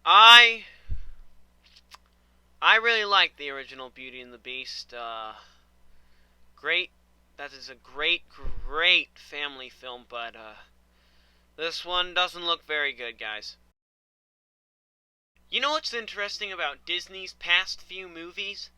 I I really like the original Beauty and the Beast. Great. That is a great family film, but this one doesn't look very good, guys. You know what's interesting about Disney's past few movies?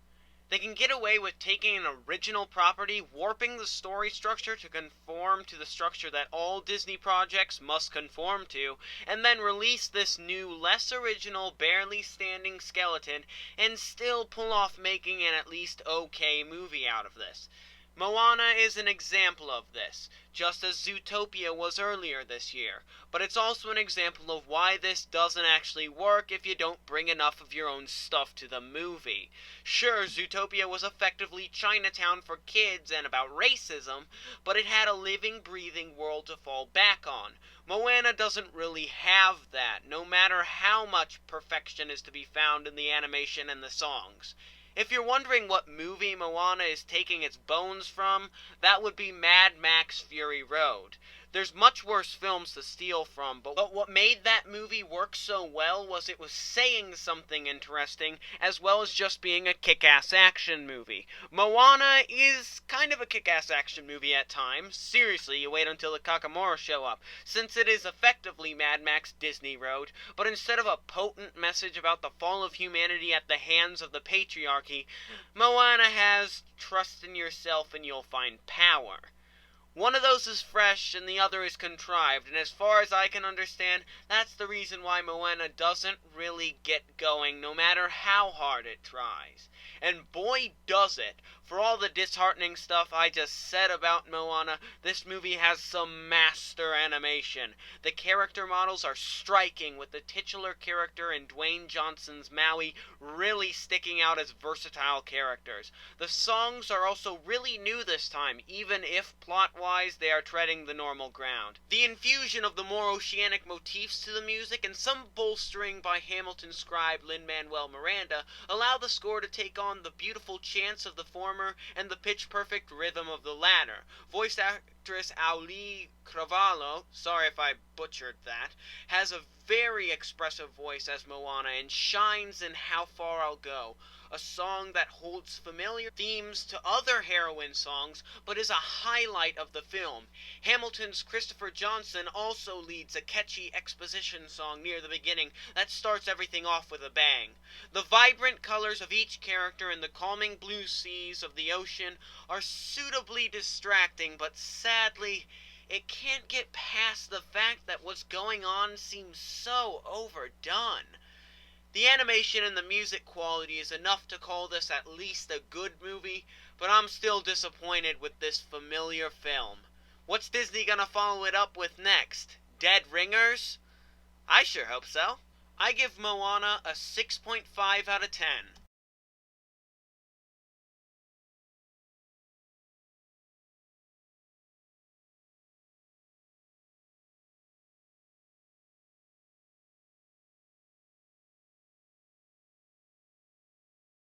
They can get away with taking an original property, warping the story structure to conform to the structure that all Disney projects must conform to, and then release this new, less original, barely standing skeleton, and still pull off making an at least okay movie out of this. Moana is an example of this, just as Zootopia was earlier this year, but it's also an example of why this doesn't actually work if you don't bring enough of your own stuff to the movie. Sure, Zootopia was effectively Chinatown for kids and about racism, but it had a living, breathing world to fall back on. Moana doesn't really have that, no matter how much perfection is to be found in the animation and the songs. If you're wondering what movie Moana is taking its bones from, that would be Mad Max Fury Road. There's much worse films to steal from, but what made that movie work so well was it was saying something interesting, as well as just being a kick-ass action movie. Moana is kind of a kick-ass action movie at times. Seriously, you wait until the Kakamora show up, since it is effectively Mad Max Disney Road, but instead of a potent message about the fall of humanity at the hands of the patriarchy, Moana has trust in yourself and you'll find power. One of those is fresh and the other is contrived, and as far as I can understand, that's the reason why Moana doesn't really get going no matter how hard it tries. And boy does it! For all the disheartening stuff I just said about Moana, this movie has some master animation. The character models are striking, with the titular character and Dwayne Johnson's Maui really sticking out as versatile characters. The songs are also really new this time, even if plot-wise they are treading the normal ground. The infusion of the more oceanic motifs to the music and some bolstering by Hamilton scribe Lin-Manuel Miranda allow the score to take on the beautiful chants of the former and the pitch-perfect rhythm of the latter. Voice actress Auli Cravalho, sorry if I butchered that, has a very expressive voice as Moana and shines in How Far I'll Go, a song that holds familiar themes to other heroine songs but is a highlight of the film. Hamilton's Christopher Johnson also leads a catchy exposition song near the beginning that starts everything off with a bang. The vibrant colors of each character and the calming blue seas of the ocean are suitably distracting, but sadly, it can't get past the fact that what's going on seems so overdone. The animation and the music quality is enough to call this at least a good movie, but I'm still disappointed with this familiar film. What's Disney gonna follow it up with next? Dead Ringers? I sure hope so. I give Moana a 6.5 out of 10.